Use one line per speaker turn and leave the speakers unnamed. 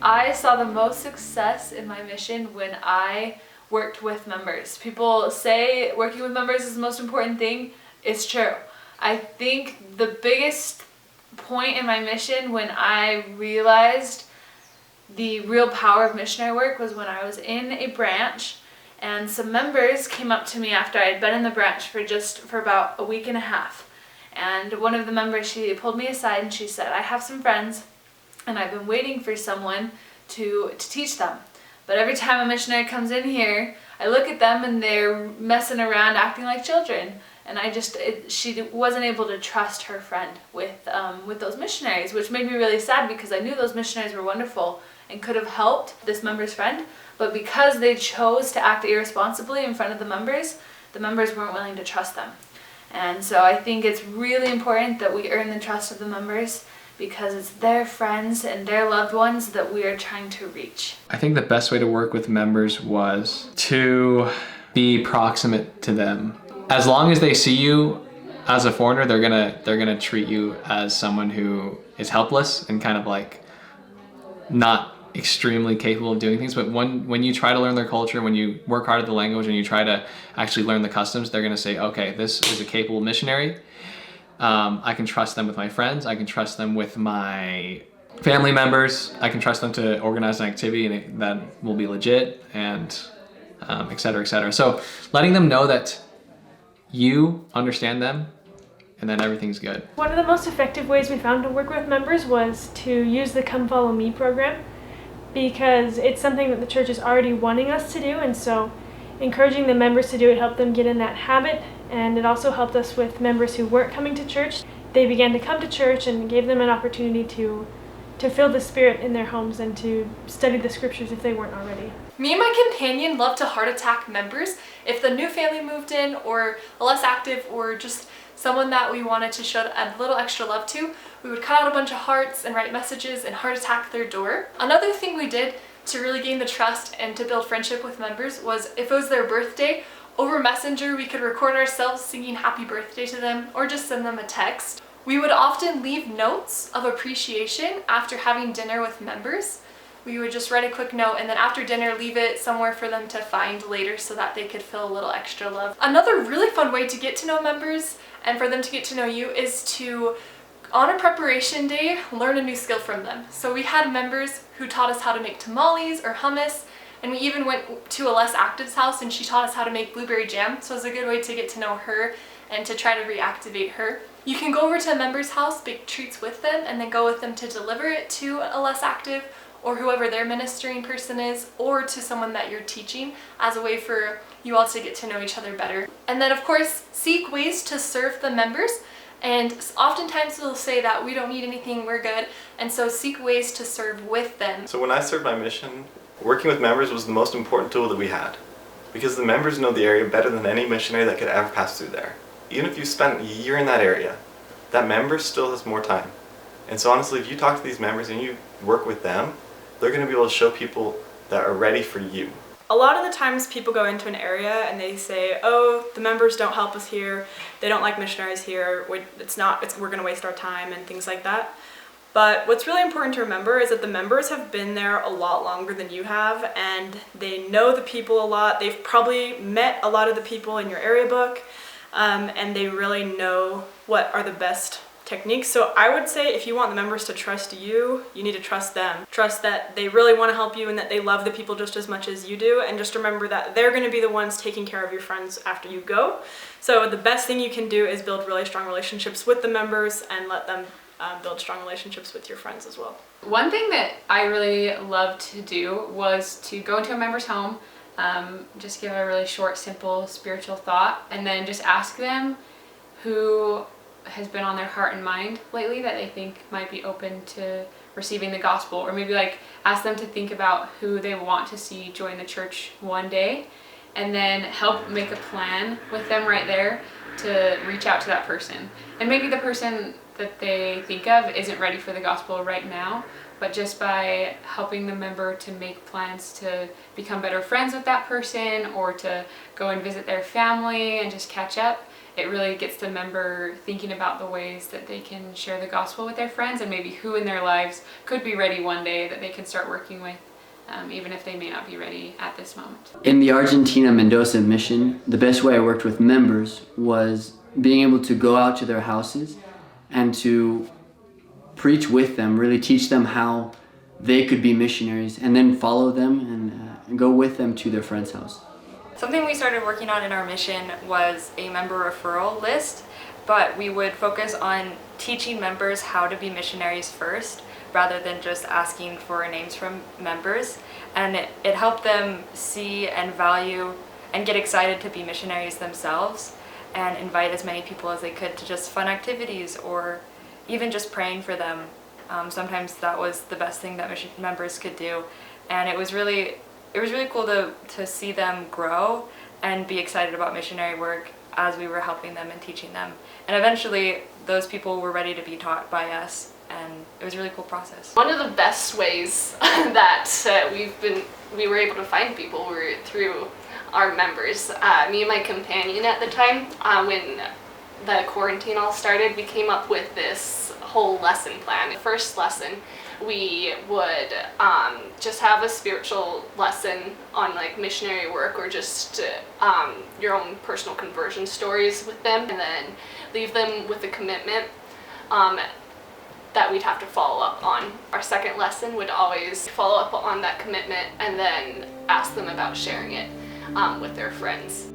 I saw the most success in my mission when I worked with members. People say working with members is the most important thing. It's true. I think the biggest point in my mission when I realized the real power of missionary work was when I was in a branch and some members came up to me after I had been in the branch for about a week and a half. And one of the members, she pulled me aside and she said, I have some friends and I've been waiting for someone to teach them. But every time a missionary comes in here, I look at them and they're messing around acting like children. And she wasn't able to trust her friend with those missionaries, which made me really sad because I knew those missionaries were wonderful and could have helped this member's friend. But because they chose to act irresponsibly in front of the members weren't willing to trust them. And so I think it's really important that we earn the trust of the members because it's their friends and their loved ones that we are trying to reach.
I think the best way to work with members was to be proximate to them. As long as they see you as a foreigner, they're gonna treat you as someone who is helpless and kind of like not extremely capable of doing things. But when you try to learn their culture, when you work hard at the language and you try to actually learn the customs, they're gonna say, okay, this is a capable missionary. I can trust them with my friends. I can trust them with my family members. I can trust them to organize an activity that will be legit, and et cetera, et cetera. So letting them know that you understand them, and then everything's good.
One of the most effective ways we found to work with members was to use the Come Follow Me program, because it's something that the church is already wanting us to do, and so encouraging the members to do it helped them get in that habit, and it also helped us with members who weren't coming to church. They began to come to church and gave them an opportunity to feel the Spirit in their homes and to study the scriptures if they weren't already.
Me and my companion love to heart attack members. If the new family moved in, or a less active, or just someone that we wanted to show a little extra love to, we would cut out a bunch of hearts and write messages and heart attack their door. Another thing we did to really gain the trust and to build friendship with members was if it was their birthday, over Messenger we could record ourselves singing happy birthday to them or just send them a text. We would often leave notes of appreciation after having dinner with members. We would just write a quick note and then after dinner leave it somewhere for them to find later so that they could feel a little extra love. Another really fun way to get to know members and for them to get to know you is to, on a preparation day, learn a new skill from them. So we had members who taught us how to make tamales or hummus, and we even went to a less active's house and she taught us how to make blueberry jam. So it was a good way to get to know her and to try to reactivate her. You can go over to a member's house, bake treats with them, and then go with them to deliver it to a less active or whoever their ministering person is, or to someone that you're teaching, as a way for you all to get to know each other better. And then of course, seek ways to serve the members. And oftentimes they'll say that we don't need anything, we're good. And so seek ways to serve with them.
So when I served my mission, working with members was the most important tool that we had, because the members know the area better than any missionary that could ever pass through there. Even if you spent a year in that area, that member still has more time. And so honestly, if you talk to these members and you work with them, they're going to be able to show people that are ready for you.
A lot of the times people go into an area and they say, oh, the members don't help us here, they don't like missionaries here, we're going to waste our time and things like that. But what's really important to remember is that the members have been there a lot longer than you have, and they know the people a lot. They've probably met a lot of the people in your area book, and they really know what are the best techniques. So I would say if you want the members to trust you, you need to trust them. Trust that they really want to help you and that they love the people just as much as you do, and just remember that they're going to be the ones taking care of your friends after you go. So the best thing you can do is build really strong relationships with the members and let them build strong relationships with your friends as well.
One thing that I really loved to do was to go into a member's home, just give a really short, simple spiritual thought, and then just ask them who has been on their heart and mind lately that they think might be open to receiving the gospel, or maybe like ask them to think about who they want to see join the church one day, and then help make a plan with them right there to reach out to that person. And maybe the person that they think of isn't ready for the gospel right now, but just by helping the member to make plans to become better friends with that person or to go and visit their family and just catch up, it really gets the member thinking about the ways that they can share the gospel with their friends, and maybe who in their lives could be ready one day that they can start working with, even if they may not be ready at this moment.
In the Argentina Mendoza mission, the best way I worked with members was being able to go out to their houses and to preach with them, really teach them how they could be missionaries, and then follow them and go with them to their friend's house.
Something we started working on in our mission was a member referral list, but we would focus on teaching members how to be missionaries first, rather than just asking for names from members. And it helped them see and value and get excited to be missionaries themselves, and invite as many people as they could to just fun activities, or even just praying for them. Sometimes that was the best thing that mission members could do. And it was really cool to see them grow and be excited about missionary work as we were helping them and teaching them. And eventually those people were ready to be taught by us, and it was a really cool process.
One of the best ways that we were able to find people were through our members. Me and my companion at the time, when the quarantine all started, we came up with this whole lesson plan. The first lesson, we would just have a spiritual lesson on like missionary work, or just your own personal conversion stories with them, and then leave them with a commitment that we'd have to follow up on. Our second lesson would always follow up on that commitment and then ask them about sharing it with their friends.